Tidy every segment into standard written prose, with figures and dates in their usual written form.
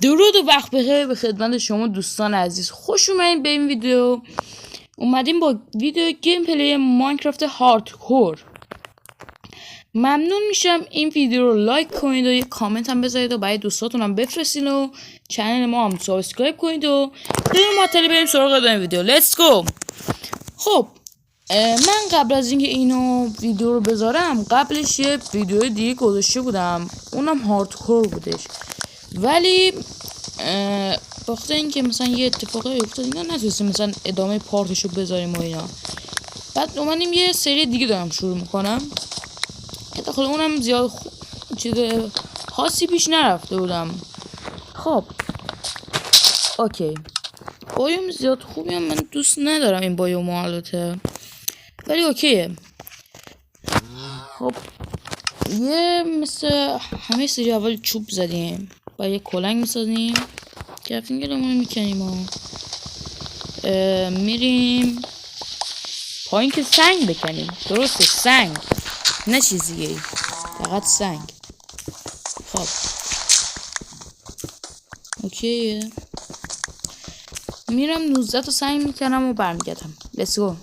درود و وقت بخیر به خدمت شما دوستان عزیز. خوش اومدین به این ویدیو. اومدیم با ویدیو گیم پلی ماینکرافت هاردکور. ممنون میشم این ویدیو رو لایک کنید و یه کامنت هم بذارید و برای دوستاتون هم بفرستین و چنل ما هم سابسکرایب کنید و معطلی بریم سراغ این ویدیو. لیتس گو. خب من قبل از اینکه اینو ویدیو رو بذارم قبلش یه ویدیو دیگه گذاشته بودم، اونم هاردکور بودش، ولی بخاطر اینکه مثلا یه اتفاقی افتاد اینا نتونستیم مثلا ادامه پارتشو بذاریم و اینا. بعد اومدیم یه سری دیگه دارم شروع میکنم که داخل اونم زیاد چیز خاصی پیش نرفته بودم. خب اوکی، بایوم زیاد خوبی هم من دوست ندارم این بایوم البته، ولی اوکیه. خب یه مثل همه سری اول چوب زدیم با یه کلنگ میسازیم که رفتیم گلمون میکنیم و میریم پایین که سنگ بکنیم. درسته، سنگ، نه چیزیه، فقط سنگ. خب اوکیه، میرم 19 تا سنگ میکنم و برمیگردم. لیتس گو.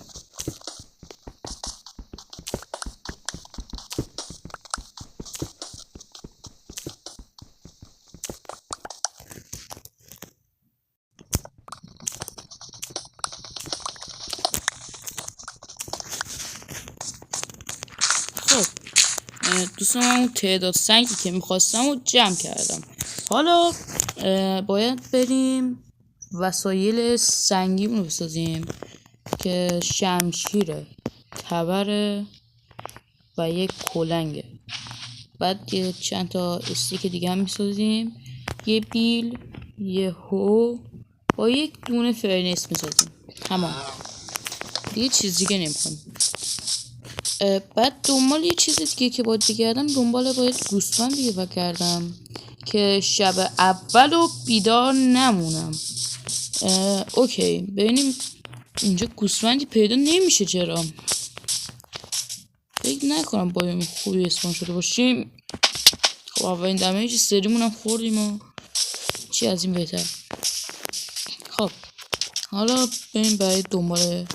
دوستان اون تعداد سنگی که میخواستم رو جمع کردم. حالا باید بریم وسایل سنگی رو بسازیم که شمشیره، تبره و یک کلنگه. بعد یه چند تا استیک دیگه هم میسازیم، یه بیل، یه هو با یک دونه فرنس میسازیم. تمام، دیگه چیز دیگه نمیخوام. بعد دنبال یه چیز دیگه که باید بگردم، باید گوسفند دیگه بگردم که شب اول و بیدار نمونم. اوکی، ببینیم اینجا گوسفندی پیدا نمیشه. چرا؟ فکر نکنم باید خوبی اسپان شده باشیم. خب اولین دمیج سریمون هم خوردیم و چی از این بهتر. خب حالا بریم برای دنبال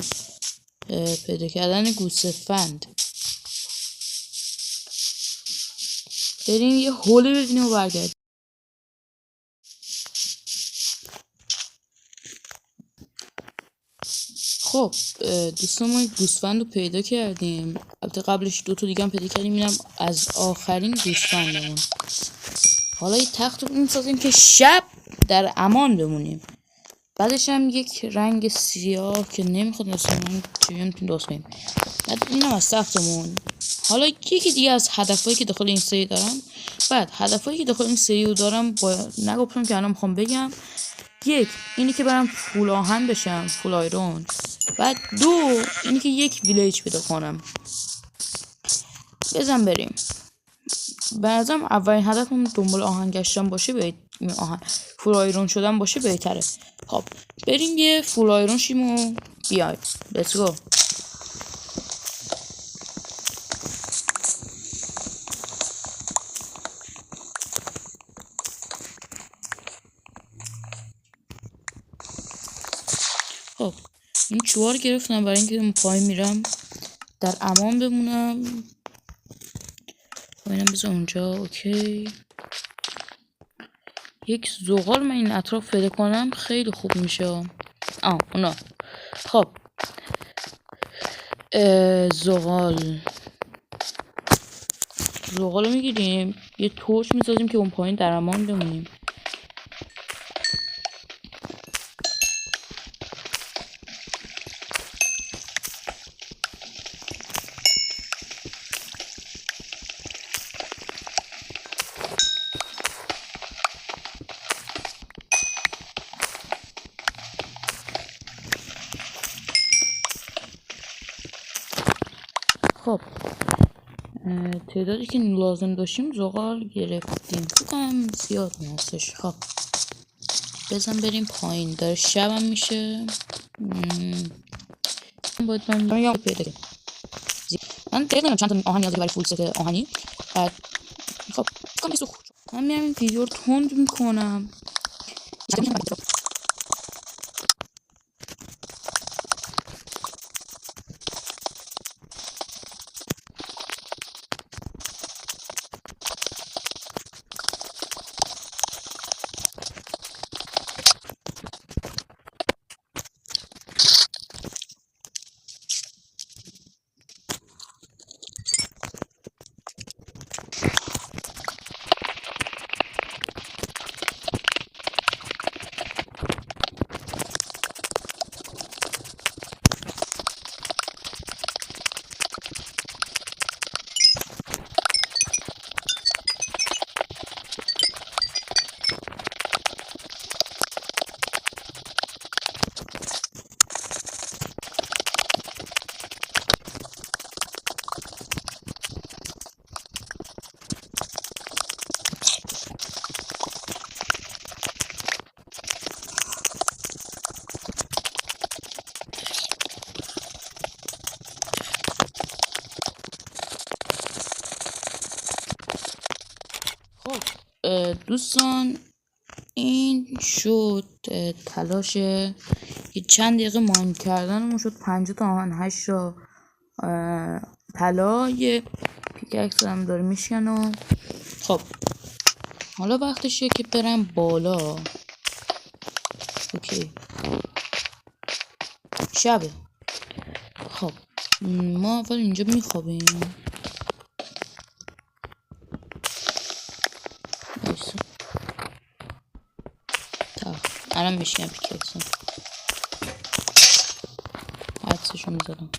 پیدا کردن گوسفند. بریم یه هوله ببینیم و برگردیم. خب دوستان ما گوسفند رو پیدا کردیم. البته قبلش 2 تا دیگه هم پیدا کردیم، اینم از آخرین گوسفندمون. حالا یه تخت رو میسازیم که شب در امان بمونیم. بعدش هم یک رنگ سیاه که نمیخواد مثلا چون درست کنیم. بعد اینم از تختمون. حالا یکی دیگه از هدفایی که داخل این سری دارم. بعد هدفایی که داخل این سری رو دارم نگفتم که الان میخوام بگم. یک، اینی که برم فول آهن بشم، فول آیرون. بعد 2، اینی که یک ویلیج پیدا کنم. بزن بریم. بعضم اولین هدفم دنبال آهن گشتن باشه، آهن فول آیرون شدن باشه بهتره. خب بریم یه فول آیرون شیم و بیایم. لیتس گو. خب این چوار گرفتم برای اینکه پایین میرم در امان بمونم. اینم بذار اونجا. اوکی، یک زغال من این اطراف پیدا کنم خیلی خوب میشه. اونا. خب زغال رو میگیریم، یه تورچ میسازیم که اون پایین در امان بمونیم. خب تعدادی که لازم داشتیم زغال گرفتیم، فکرم زیاد نیستش. خب بزن بریم پایین، داره شبم میشه. باید من یا پیدا کنم. من دقیقا چند تا آهن نیازی برای فول ست آهنی. بعد خب من میام این ویدیو رو تند میکنم دوستان این شد تلاش چند دقیقه ماین کردنمون شد 50 تا آهن 8 تا طلا یه پیککس هم داره میشکنه. خب حالا وقتشه که برم بالا. اوکی شبه. خب ما اول اینجا میخوابیم. الان میشکنم پیککسم حدسشو میزدم.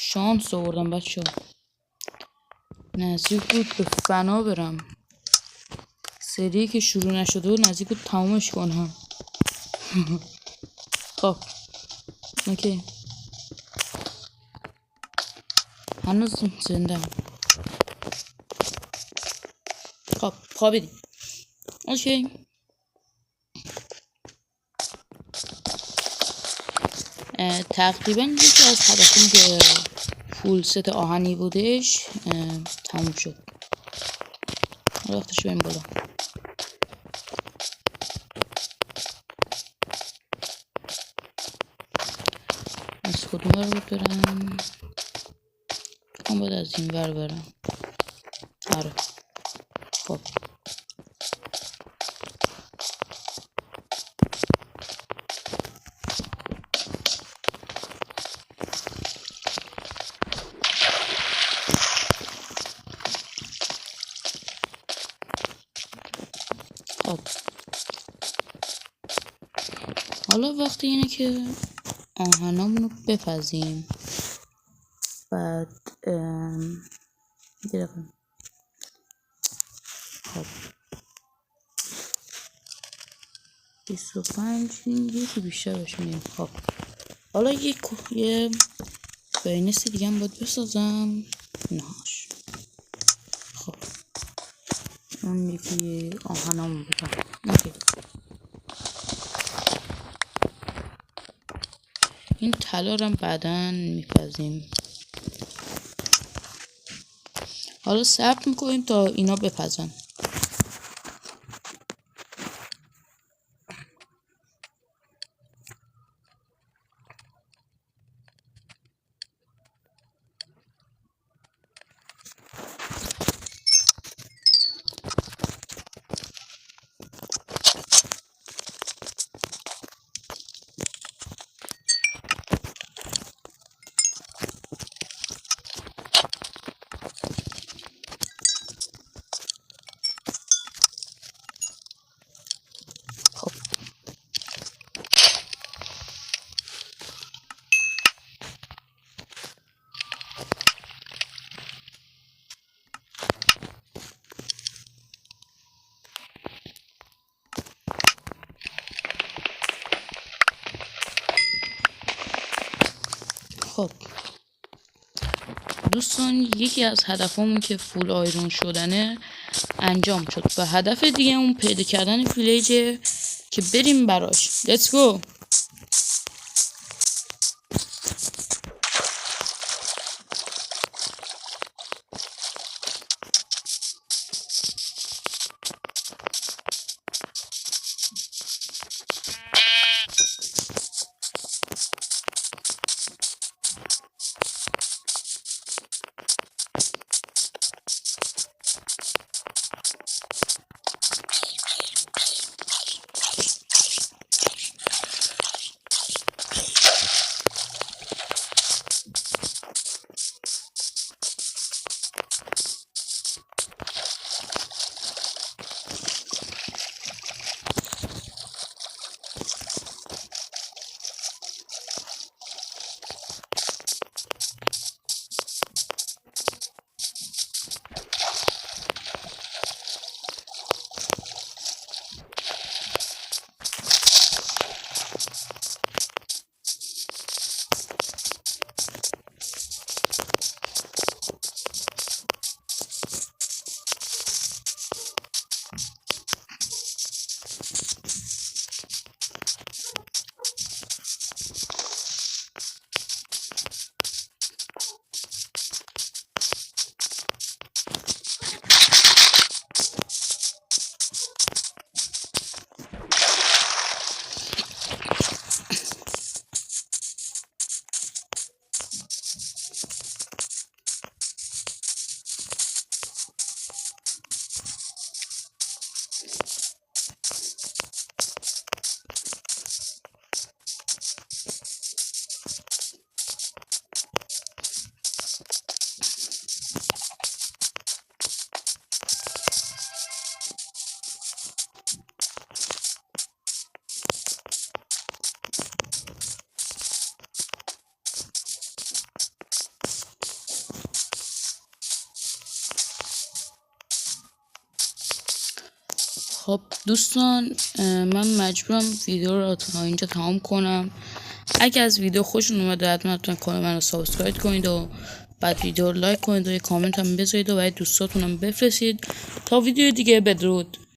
شانس آوردم بچه ها. نزدیک بود به فنا برم. سری که شروع نشده بود نزدیک بود تمامش کنم. خب اوکی هنوز زنده. خب خوابیدیم. اوکی تقریبا یکی از هدفم که فول ست آهنی بودش تموم شد. وقتش بریم بالا. از کدوم ور برم؟ من باید از این ور برم. آره خب حالا وقتی اینه که آهنامونو بپزیم. بعد خب 25 یکی بیشتر بشونیم. خب حالا یه برنس دیگه هم باید بسازم. نهاش خب اون یکی آهنامون بودم. اوکی این طلا رو بعداً میپزیم. حالا صبر میکنیم تا اینا بپزن. خب دوستان یکی از هدفمون که فول آیرون شدنه انجام شد و هدف دیگه اون پیدا کردن ویلیجه که بریم براش. Let's go. خب دوستان، من مجبورم ویدیو رو تا اینجا تمام کنم. اگه از ویدیو خوشتون اومده حتما کانال من رو سابسکرایب کنید و بعد ویدیو رو لایک کنید و یه کامنت هم بذارید و برای دوستاتون هم بفرستید. تا ویدیو دیگه، بدرود.